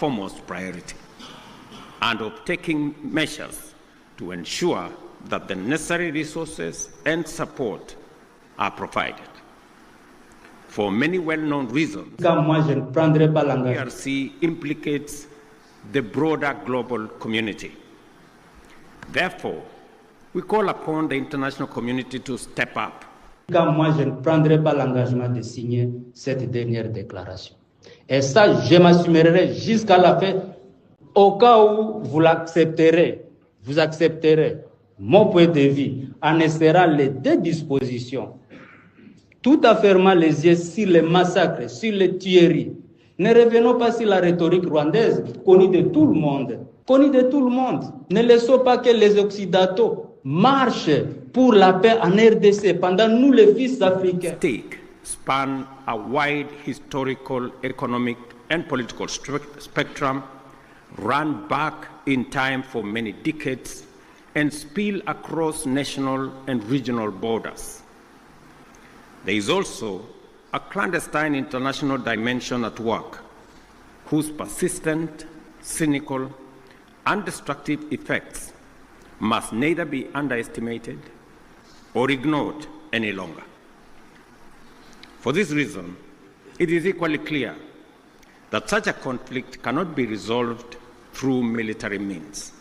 foremost priority, and of taking measures to ensure that the necessary resources and support are provided. For many well-known reasons, DRC implicates the broader global community. Therefore, we call upon the international community to step up. Moi, je ne prendrai pas l'engagement de signer cette dernière déclaration. Et ça, je m'assumerai jusqu'à la fin. Au cas où vous accepterez mon point de vue en essayant les deux dispositions, tout en fermant les yeux sur les massacres, sur les tueries. Ne revenons pas sur la rhétorique rwandaise, connue de tout le monde. Ne laissons pas que les Occidentaux marchent pour la paix en RDC pendant nous, les fils africains. Stake span a wide historical, economic, and political spectrum, run back in time for many decades, and spill across national and regional borders. There is also a clandestine international dimension at work, whose persistent, cynical, and destructive effects must neither be underestimated or ignored any longer. For this reason, it is equally clear that such a conflict cannot be resolved through military means.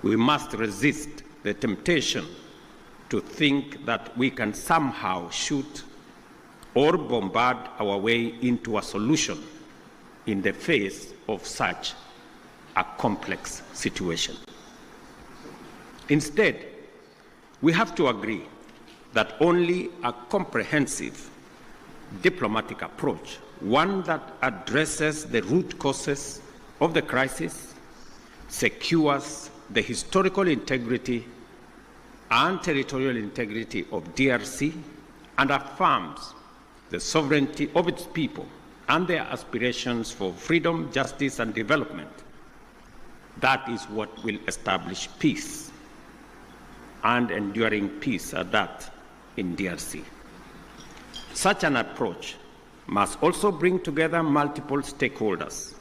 We must resist the temptation to think that we can somehow shoot or bombard our way into a solution in the face of such a complex situation. Instead, we have to agree that only a comprehensive diplomatic approach, one that addresses the root causes of the crisis, secures the historical integrity and territorial integrity of DRC, and affirms the sovereignty of its people and their aspirations for freedom, justice, and development. That is what will establish peace, and enduring peace at that, in DRC. Such an approach must also bring together multiple stakeholders,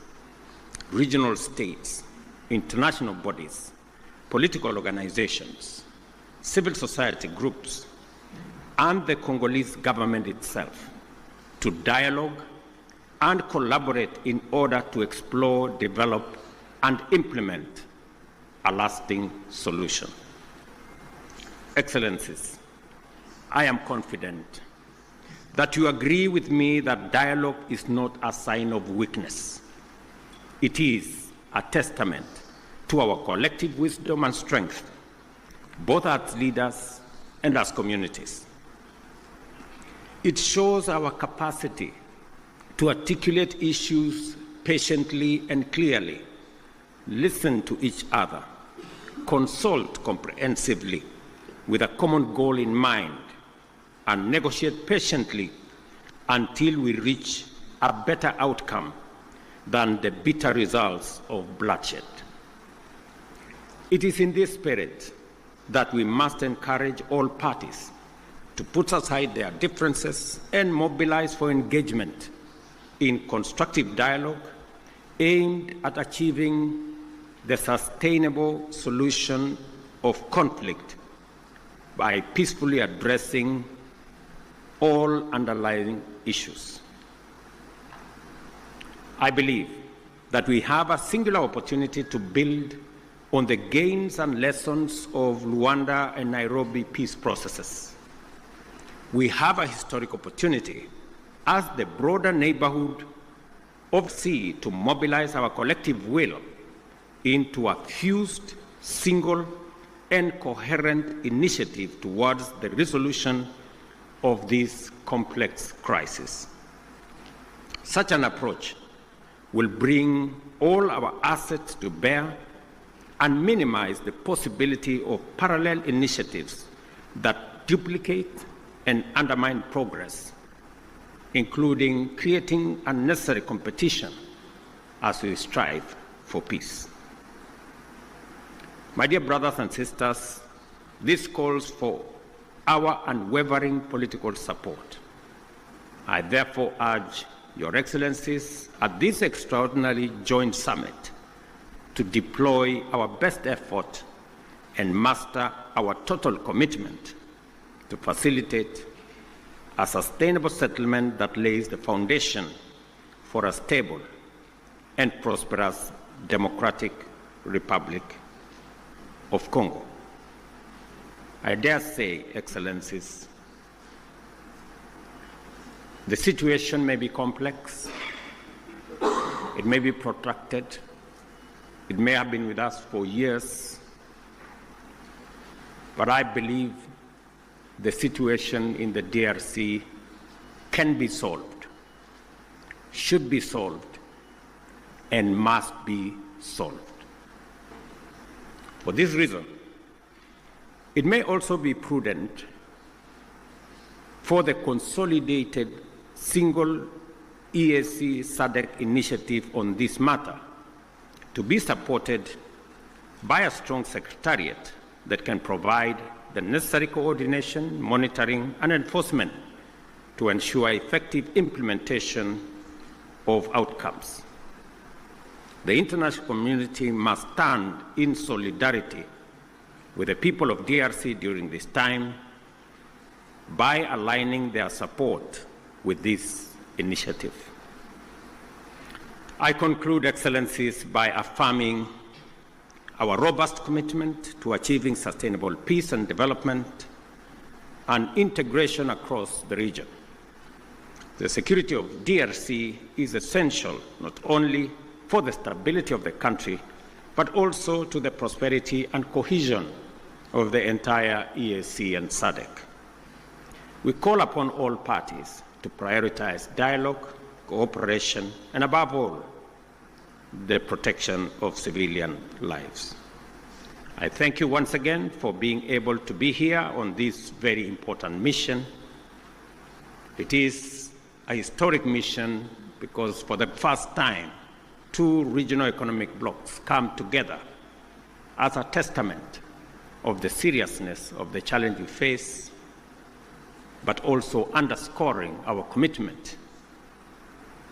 regional states, international bodies, political organizations, civil society groups, and the Congolese government itself to dialogue and collaborate in order to explore, develop, and implement a lasting solution. Excellencies, I am confident that you agree with me that dialogue is not a sign of weakness. It is a testament to our collective wisdom and strength, both as leaders and as communities. It shows our capacity to articulate issues patiently and clearly, listen to each other, consult comprehensively with a common goal in mind, and negotiate patiently until we reach a better outcome than the bitter results of bloodshed. It is in this spirit that we must encourage all parties to put aside their differences and mobilize for engagement in constructive dialogue aimed at achieving the sustainable solution of conflict by peacefully addressing all underlying issues. I believe that we have a singular opportunity to build on the gains and lessons of Luanda and Nairobi peace processes. We have a historic opportunity as the broader neighborhood of sea to mobilize our collective will into a fused, single, and coherent initiative towards the resolution of this complex crisis. Such an approach will bring all our assets to bear and minimize the possibility of parallel initiatives that duplicate and undermine progress, including creating unnecessary competition as we strive for peace. My dear brothers and sisters, this calls for our unwavering political support. I therefore urge Your Excellencies, at this extraordinary joint summit to deploy our best effort and master our total commitment to facilitate a sustainable settlement that lays the foundation for a stable and prosperous Democratic Republic of Congo. I dare say, Excellencies, the situation may be complex, it may be protracted, it may have been with us for years, but I believe the situation in the DRC can be solved, should be solved, and must be solved. For this reason, it may also be prudent for the consolidated single EAC Sadec initiative on this matter to be supported by a strong secretariat that can provide the necessary coordination, monitoring, and enforcement to ensure effective implementation of outcomes. The international community must stand in solidarity with the people of DRC during this time by aligning their support with this initiative. I conclude, Excellencies, by affirming our robust commitment to achieving sustainable peace and development and integration across the region. The security of DRC is essential not only for the stability of the country, but also to the prosperity and cohesion of the entire EAC and Sadec. We call upon all parties to prioritize dialogue, cooperation, and above all, the protection of civilian lives. I thank you once again for being able to be here on this very important mission. It is a historic mission because for the first time, two regional economic blocs come together as a testament of the seriousness of the challenge we face, but also underscoring our commitment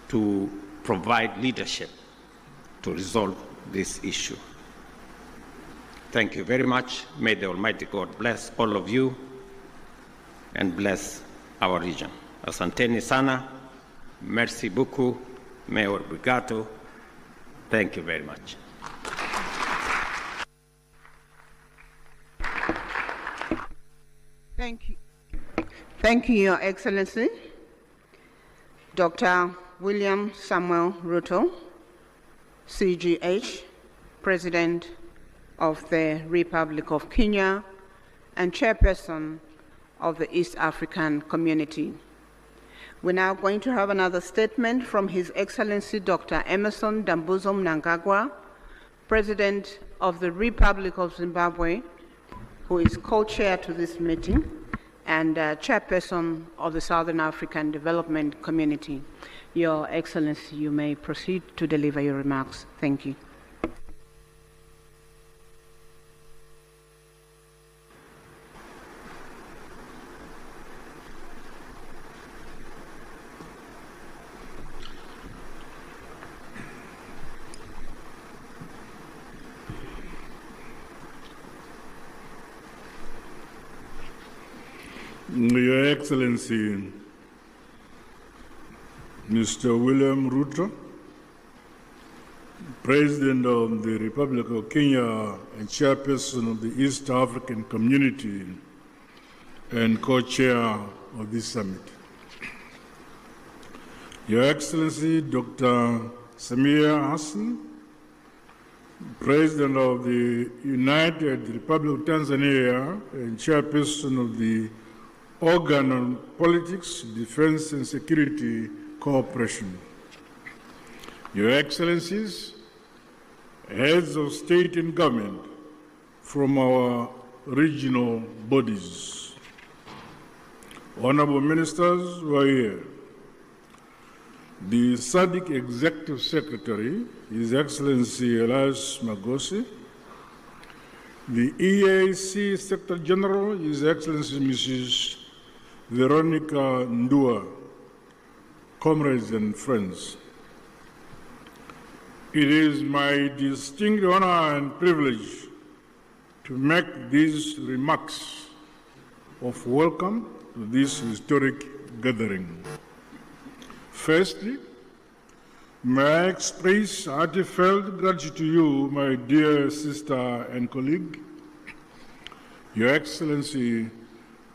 to provide leadership to resolve this issue. Thank you very much. May the Almighty God bless all of you and bless our region. Asanteni sana, merci beaucoup, Mayor Brigato. Thank you very much. Thank you. Thank you, Your Excellency, Dr. William Samuel Ruto, CGH, President of the Republic of Kenya and Chairperson of the East African Community. We're now going to have another statement from His Excellency Dr. Emerson Dambuzo Mnangagwa, President of the Republic of Zimbabwe, who is co-chair to this meeting and chairperson of the Southern African Development Community. Your Excellency, you may proceed to deliver your remarks. Thank you. Your Excellency, Mr. William Ruto, President of the Republic of Kenya and Chairperson of the East African Community and co-chair of this summit. Your Excellency, Dr. Samia Hassan, President of the United Republic of Tanzania and Chairperson of the Organ on Politics, Defense and Security Cooperation. Your Excellencies, heads of state and government from our regional bodies, honorable ministers who are here, the Sadec Executive Secretary, His Excellency Elias Magosi, the EAC Secretary General, His Excellency Mrs. Veronica Ndua, comrades and friends, it is my distinct honor and privilege to make these remarks of welcome to this historic gathering. Firstly, may I express heartfelt gratitude to you, my dear sister and colleague, Your Excellency,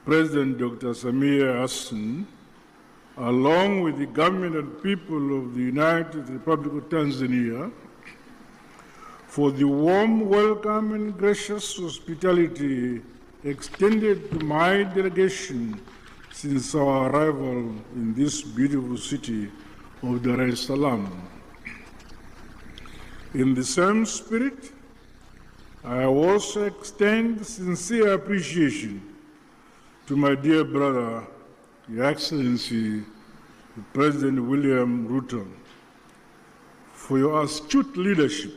President Dr. Samia Hassan, along with the government and people of the United Republic of Tanzania, for the warm welcome and gracious hospitality extended to my delegation since our arrival in this beautiful city of Dar es Salaam. In the same spirit, I also extend sincere appreciation to my dear brother, Your Excellency, President William Ruto, for your astute leadership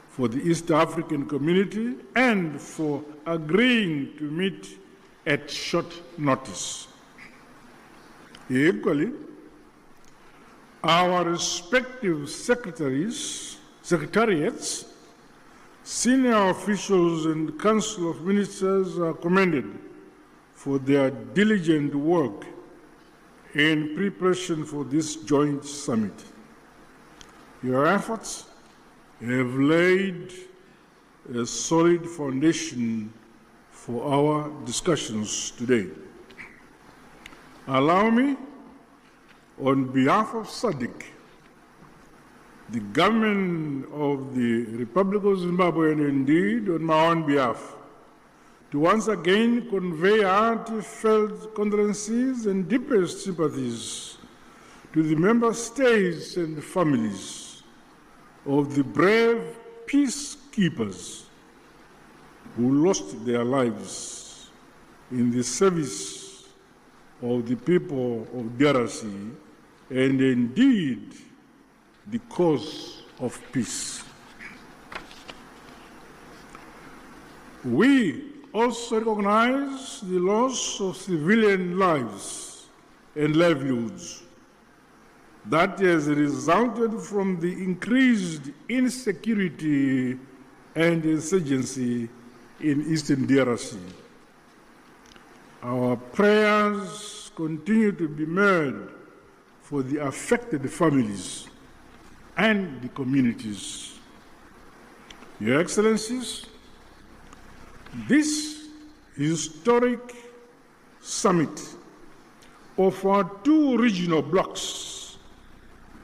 for the East African community and for agreeing to meet at short notice. Equally, our respective secretariats, senior officials and Council of Ministers are commended for their diligent work in preparation for this joint summit. Your efforts have laid a solid foundation for our discussions today. Allow me, on behalf of Sadec, the government of the Republic of Zimbabwe, and indeed on my own behalf, to once again convey heartfelt condolences and deepest sympathies to the member states and families of the brave peacekeepers who lost their lives in the service of the people of DRC and indeed the cause of peace. We also recognize the loss of civilian lives and livelihoods that has resulted from the increased insecurity and insurgency in Eastern DRC. Our prayers continue to be made for the affected families and the communities. Your Excellencies, this historic summit of our two regional blocs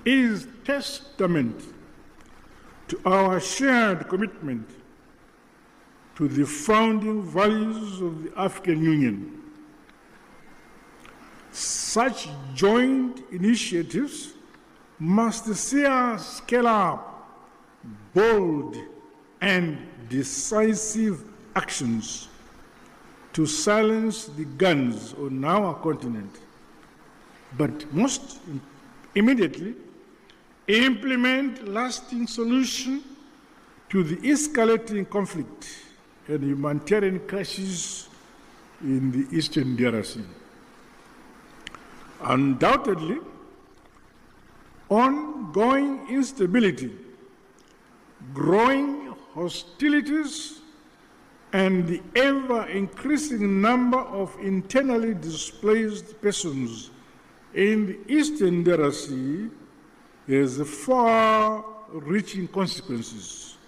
is testament to our shared commitment to the founding values of the African Union. Such joint initiatives must see us scale up bold and decisive actions to silence the guns on our continent, but most immediately implement lasting solutions to the escalating conflict and humanitarian crisis in the Eastern DRC. Undoubtedly, ongoing instability, growing hostilities, and the ever-increasing number of internally displaced persons in the Eastern DRC has far-reaching consequences,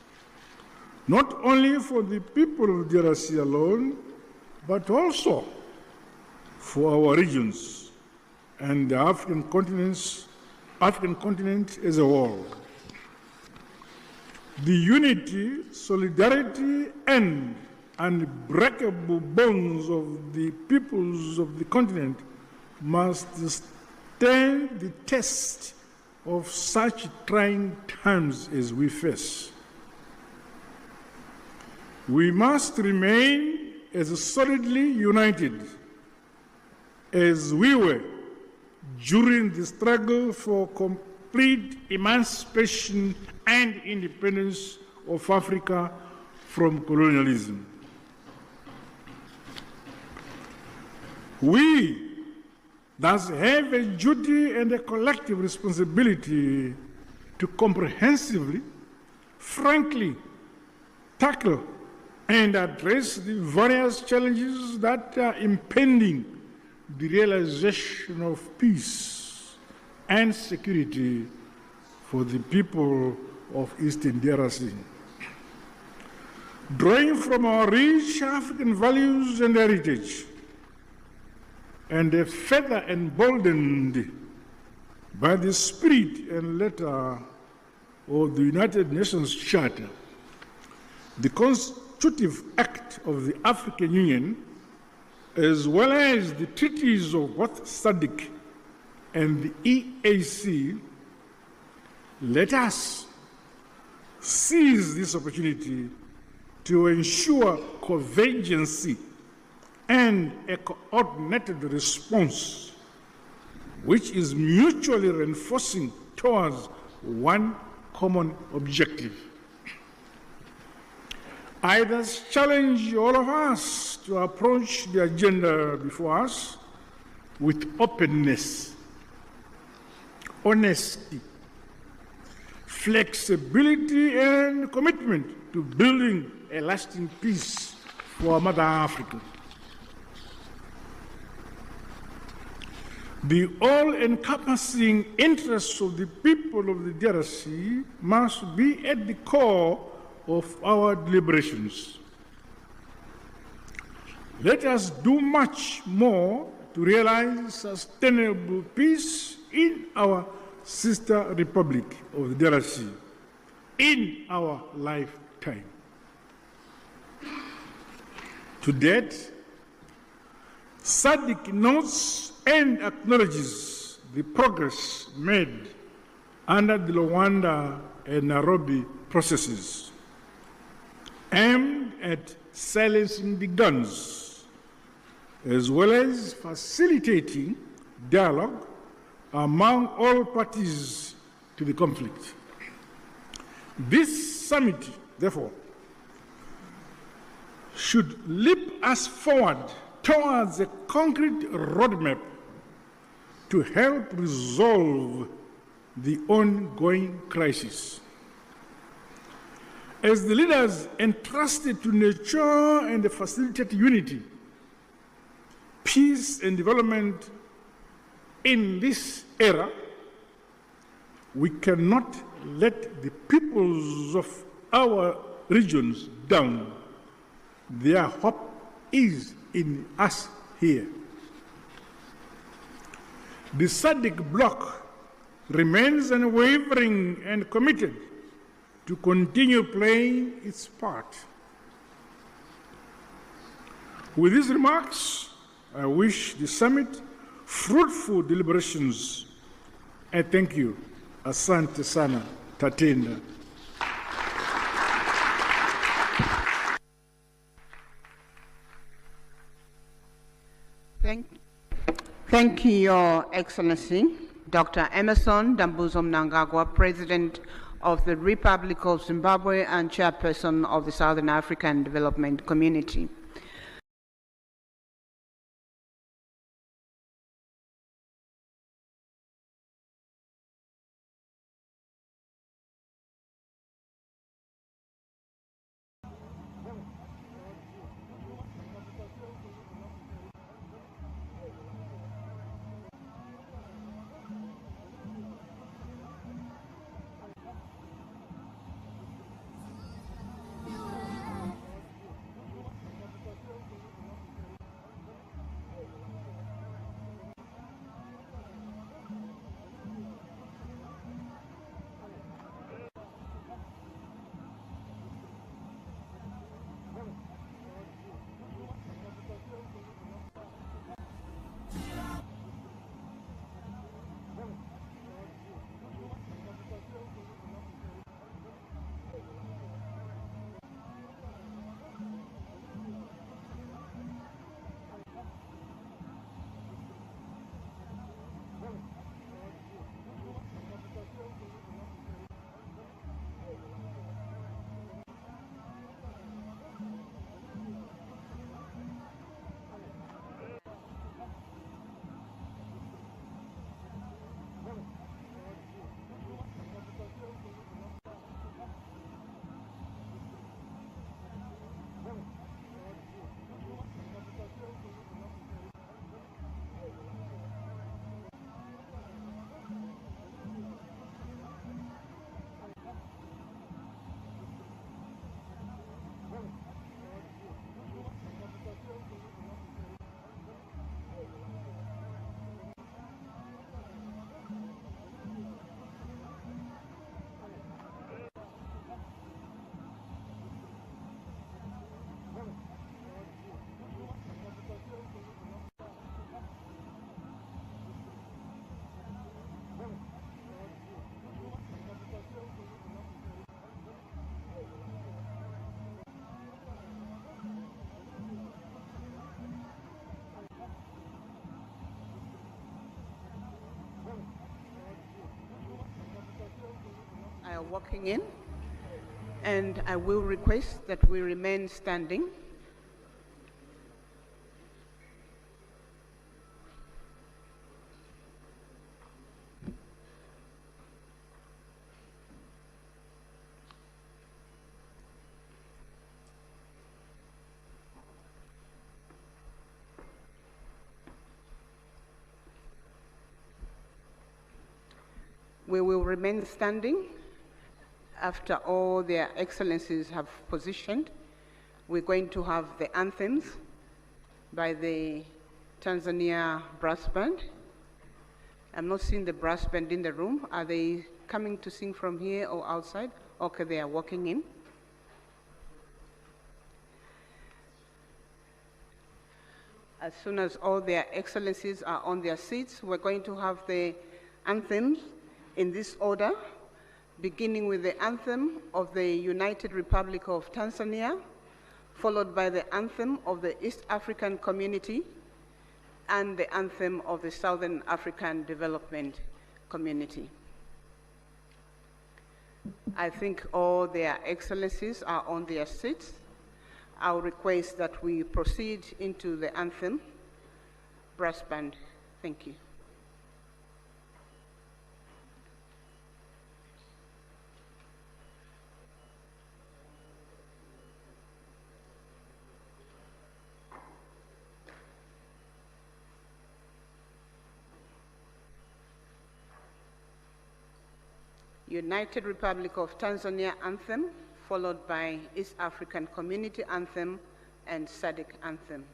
not only for the people of DRC alone, but also for our regions and the African continent as a whole. The unity, solidarity, and unbreakable bonds of the peoples of the continent must stand the test of such trying times as we face. We must remain as solidly united as we were during the struggle for complete emancipation and independence of Africa from colonialism. We thus have a duty and a collective responsibility to comprehensively, frankly, tackle and address the various challenges that are impending the realization of peace and security for the people of Eastern DRC. Drawing from our rich African values and heritage, and further emboldened by the spirit and letter of the United Nations Charter, the Constitutive Act of the African Union, as well as the treaties of both Sadec and the EAC, let us seize this opportunity to ensure convergence and a coordinated response which is mutually reinforcing towards one common objective. I thus challenge all of us to approach the agenda before us with openness, honesty, flexibility, and commitment to building a lasting peace for Mother Africa. The all-encompassing interests of the people of the DRC must be at the core of our deliberations. Let us do much more to realize sustainable peace in our sister republic of the DRC in our lifetime. To date, Sadec notes and acknowledges the progress made under the Luanda and Nairobi processes aimed at silencing the guns, as well as facilitating dialogue among all parties to the conflict. This summit, therefore, should leap us forward towards a concrete roadmap to help resolve the ongoing crisis. As the leaders entrusted to nurture and facilitate unity, peace, and development in this era, we cannot let the peoples of our regions down. Their hope is in us here. The Sadec bloc remains unwavering and committed to continue playing its part. With these remarks, I wish the summit fruitful deliberations. And thank you. Asante sana, Tatenda. Thank you, Your Excellency, Dr. Emerson Dambuzo Mnangagwa, President of the Republic of Zimbabwe and Chairperson of the Southern African Development Community. walking in, and I will request that we remain standing. We will remain standing after all their excellencies have positioned. We're going to have the anthems by the Tanzania brass band. I'm not seeing the brass band in the room. Are they coming to sing from here or outside? Okay, they are walking in. As soon as all their excellencies are on their seats, we're going to have the anthems in this order, beginning with the anthem of the United Republic of Tanzania, followed by the anthem of the East African Community, and the anthem of the Southern African Development Community. I think all their excellencies are on their seats. I'll request that we proceed into the anthem. Brass band, thank you. United Republic of Tanzania anthem, followed by East African Community anthem and Sadec anthem.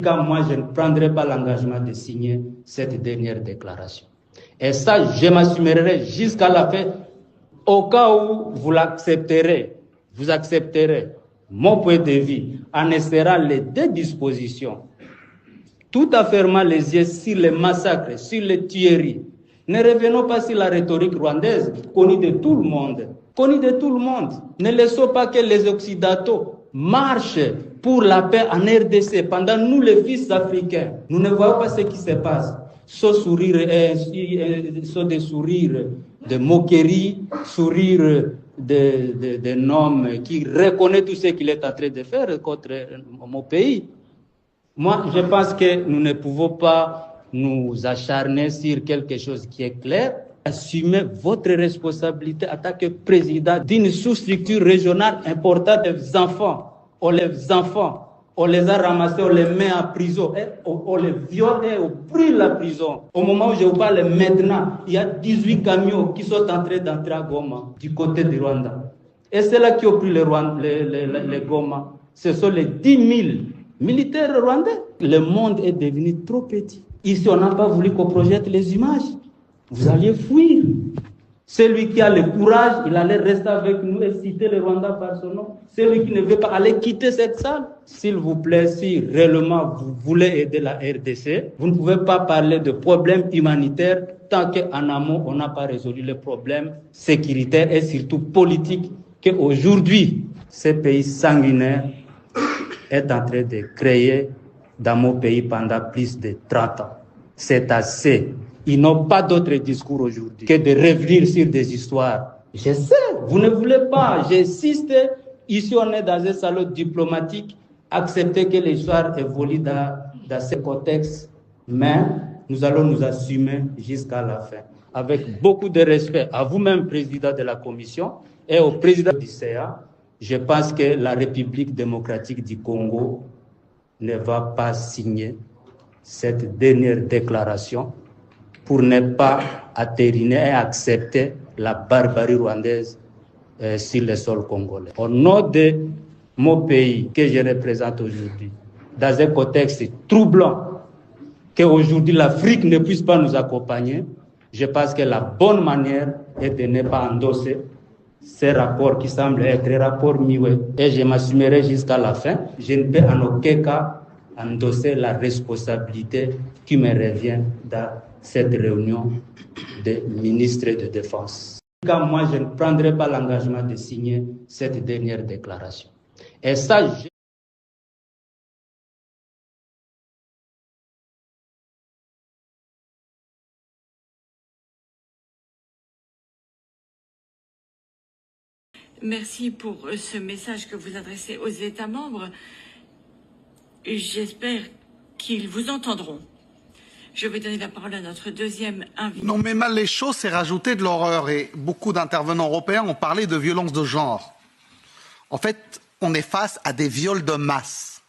Moi, je ne prendrai pas l'engagement de signer cette dernière déclaration. Et ça, je m'assumerai jusqu'à la fin, au cas où vous l'accepterez, vous accepterez mon point de vue, en essayant les deux dispositions, tout en fermant les yeux sur les massacres, sur les tueries. Ne revenons pas sur la rhétorique rwandaise, connue de tout le monde. Connue de tout le monde. Ne laissons pas que les Occidentaux marchent pour la paix en RDC, pendant nous les fils africains. Nous ne voyons pas ce qui se passe. Soit des sourires de moquerie, sourire d'un homme qui reconnaît tout ce qu'il est en train de faire contre mon pays. Moi, je pense que nous ne pouvons pas nous acharner sur quelque chose qui est clair. Assumez votre responsabilité en tant que président d'une sous-structure régionale importante. Les enfants On les a ramassés, on les met en prison, on les viole et on brûle la prison. Au moment où je vous parle maintenant, il y a 18 camions qui sont en train d'entrer à Goma, du côté du Rwanda. Et c'est là qui ont pris les Goma. Ce sont les 10 000 militaires rwandais. Le monde est devenu trop petit. Ici, on n'a pas voulu qu'on projette les images. Vous alliez fuir. Celui qui a le courage, il allait rester avec nous et citer le Rwanda par son nom. Celui qui ne veut pas aller quitter cette salle. S'il vous plaît, si réellement vous voulez aider la RDC, vous ne pouvez pas parler de problèmes humanitaires tant qu'en amont, on n'a pas résolu les problèmes sécuritaires et surtout politiques qu'aujourd'hui, ce pays sanguinaire est en train de créer dans mon pays pendant plus de 30 ans. C'est assez. Ils n'ont pas d'autre discours aujourd'hui que de revenir sur des histoires. Je sais, vous ne voulez pas, j'insiste. Ici, on est dans un salon diplomatique. Accepter que l'histoire évolue dans ce contexte, mais nous allons nous assumer jusqu'à la fin. Avec beaucoup de respect à vous-même, président de la Commission, et au président du CA, je pense que la République démocratique du Congo ne va pas signer cette dernière déclaration pour ne pas attériner et accepter la barbarie rwandaise sur le sol congolais. Au nom de mon pays que je représente aujourd'hui, dans un contexte troublant, qu'aujourd'hui l'Afrique ne puisse pas nous accompagner, je pense que la bonne manière est de ne pas endosser ces rapports qui semblent être des rapports muets. Et je m'assumerai jusqu'à la fin. Je ne peux en aucun cas endosser la responsabilité qui me revient dans cette réunion des ministres de défense. Quand moi, je ne prendrai pas l'engagement de signer cette dernière déclaration. Et ça, Merci pour ce message que vous adressez aux États membres. J'espère qu'ils vous entendront. Je vais donner la parole à notre deuxième invité. Non, mais mal les choses, c'est rajouter de l'horreur. Et beaucoup d'intervenants européens ont parlé de violence de genre. En fait, on est face à des viols de masse.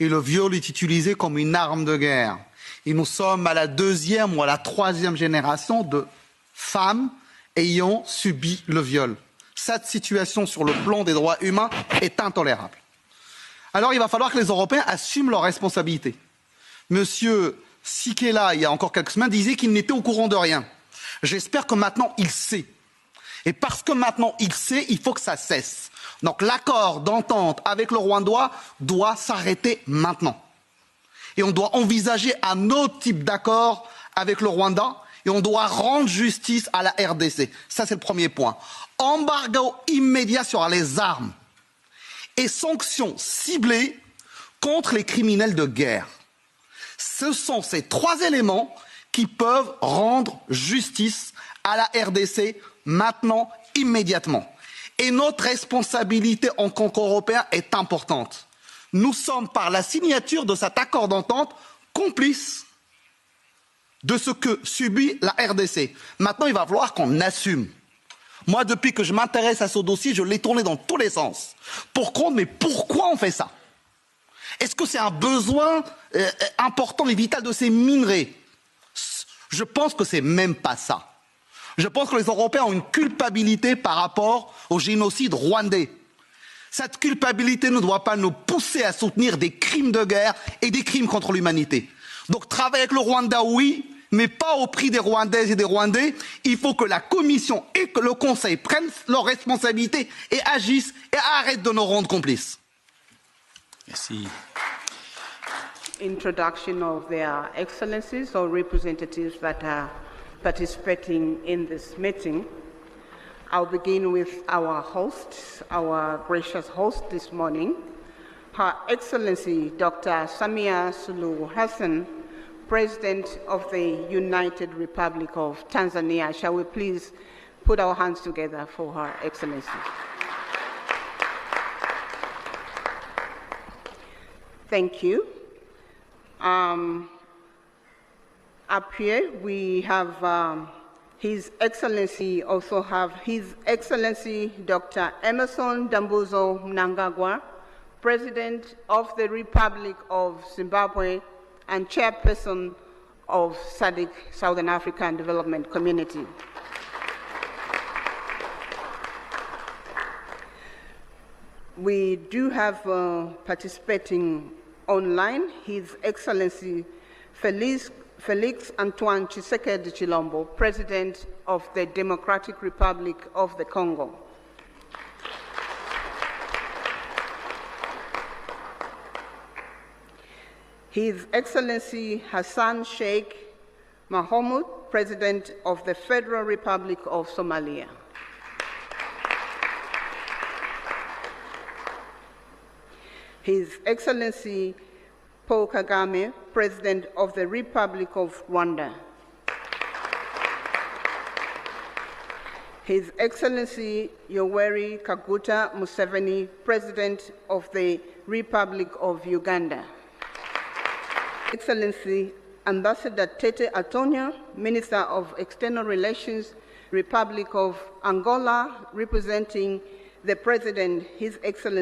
Et le viol est utilisé comme une arme de guerre. Et nous sommes à la 2e ou à la 3e génération de femmes ayant subi le viol. Cette situation sur le plan des droits humains est intolérable. Alors il va falloir que les Européens assument leurs responsabilités. Monsieur Sikela, il y a encore quelques semaines, disait qu'il n'était au courant de rien. J'espère que maintenant il sait. Et parce que maintenant il sait, il faut que ça cesse. Donc l'accord d'entente avec le Rwanda doit s'arrêter maintenant. Et on doit envisager un autre type d'accord avec le Rwanda et on doit rendre justice à la RDC. Ça, c'est le premier point. Embargo immédiat sur les armes et sanctions ciblées contre les criminels de guerre. Ce sont ces 3 éléments qui peuvent rendre justice à la RDC maintenant, immédiatement. Et notre responsabilité en tant qu'Européens est importante. Nous sommes, par la signature de cet accord d'entente, complices de ce que subit la RDC. Maintenant, il va falloir qu'on assume. Moi, depuis que je m'intéresse à ce dossier, je l'ai tourné dans tous les sens. Mais pourquoi on fait ça? Est-ce que c'est un besoin important et vital de ces minerais? Je pense que c'est même pas ça. Je pense que les Européens ont une culpabilité par rapport au génocide rwandais. Cette culpabilité ne doit pas nous pousser à soutenir des crimes de guerre et des crimes contre l'humanité. Donc travailler avec le Rwanda, oui, mais pas au prix des Rwandaises et des Rwandais. Il faut que la Commission et que le Conseil prennent leurs responsabilités et agissent et arrêtent de nous rendre complices. Merci. Introduction of their excellencies or representatives that are participating in this meeting. I'll begin with our host, our gracious host this morning, Her Excellency Dr. Samia Suluhu Hassan, President of the United Republic of Tanzania. Shall we please put our hands together for Her Excellency? Thank you. Up here we have His Excellency, also have His Excellency Dr. Emerson Dambuzo Mnangagwa, President of the Republic of Zimbabwe and Chairperson of Sadec, Southern African Development Community. We do have participating online His Excellency Felix Antoine Tshisekedi Chilombo, President of the Democratic Republic of the Congo. His Excellency Hassan Sheikh Mohamud, President of the Federal Republic of Somalia. His Excellency Paul Kagame, President of the Republic of Rwanda. His Excellency Yoweri Kaguta Museveni, President of the Republic of Uganda. Excellency Ambassador Tete Antonio, Minister of External Relations, Republic of Angola, representing the President, His Excellency